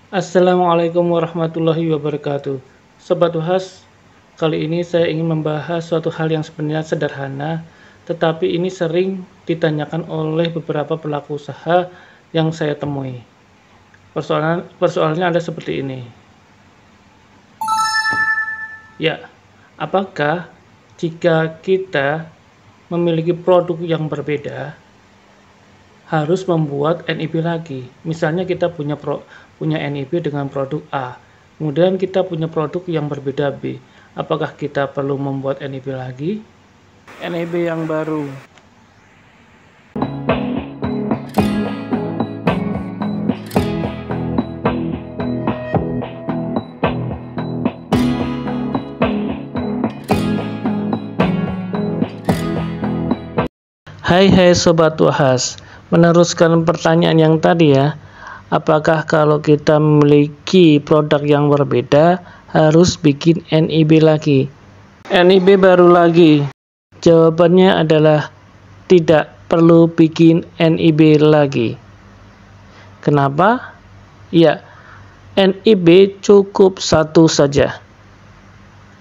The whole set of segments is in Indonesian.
Assalamualaikum warahmatullahi wabarakatuh. Sobat Uhas, kali ini saya ingin membahas suatu hal yang sebenarnya sederhana, tetapi ini sering ditanyakan oleh beberapa pelaku usaha yang saya temui. Persoalannya ada seperti ini. Ya, apakah jika kita memiliki produk yang berbeda, harus membuat NIB lagi? Misalnya kita punya NIB dengan produk A, kemudian kita punya produk yang berbeda B. Apakah kita perlu membuat NIB lagi? NIB yang baru. Hai Sobat Uhas, meneruskan pertanyaan yang tadi ya, apakah kalau kita memiliki produk yang berbeda harus bikin NIB lagi? NIB baru lagi? Jawabannya adalah tidak perlu bikin NIB lagi. Kenapa? Ya, NIB cukup satu saja,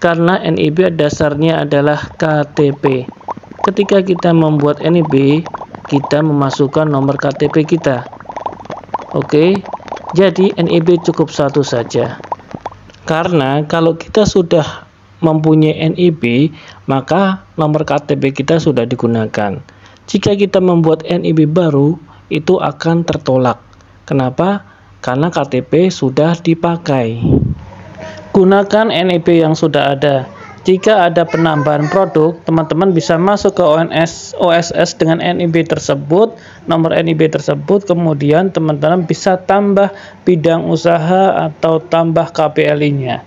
karena NIB dasarnya adalah KTP. Ketika kita membuat NIB, kita memasukkan nomor KTP kita. Oke, jadi NIB cukup satu saja. Karena kalau kita sudah mempunyai NIB, maka nomor KTP kita sudah digunakan. Jika kita membuat NIB baru, itu akan tertolak. Kenapa? Karena KTP sudah dipakai. Gunakan NIB yang sudah ada. Jika ada penambahan produk, teman-teman bisa masuk ke OSS dengan NIB tersebut, nomor NIB tersebut, kemudian teman-teman bisa tambah bidang usaha atau tambah KPLI-nya.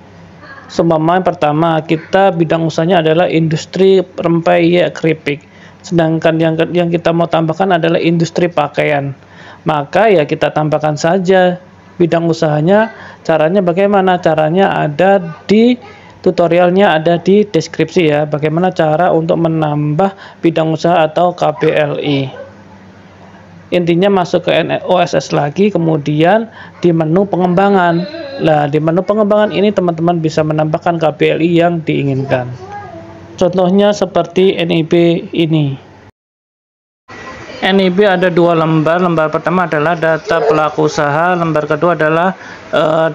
Seumpama pertama, kita bidang usahanya adalah industri rempeyek keripik, sedangkan yang kita mau tambahkan adalah industri pakaian. Maka ya kita tambahkan saja bidang usahanya. Caranya bagaimana? Caranya ada di tutorialnya, ada di deskripsi ya, bagaimana cara untuk menambah bidang usaha atau KPLI. Intinya masuk ke OSS lagi, kemudian di menu pengembangan. Nah, di menu pengembangan ini teman-teman bisa menambahkan KPLI yang diinginkan. Contohnya seperti NIB ini. NIB ada dua lembar. Lembar pertama adalah data pelaku usaha, lembar kedua adalah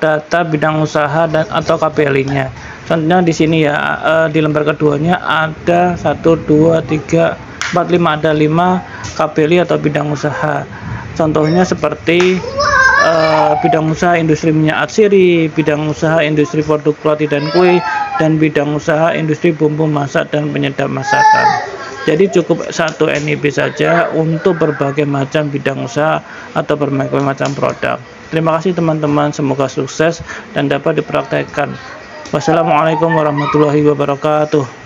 data bidang usaha dan atau KPLI-nya. Contohnya di sini ya, di lembar keduanya ada 1, 2, 3, 4, 5, ada 5 KPLI atau bidang usaha. Contohnya seperti bidang usaha industri minyak atsiri, bidang usaha industri produk roti dan kue, dan bidang usaha industri bumbu masak dan penyedap masakan. Jadi cukup satu NIB saja untuk berbagai macam bidang usaha atau berbagai macam produk. Terima kasih teman-teman, semoga sukses dan dapat dipraktekkan. Wassalamualaikum warahmatullahi wabarakatuh.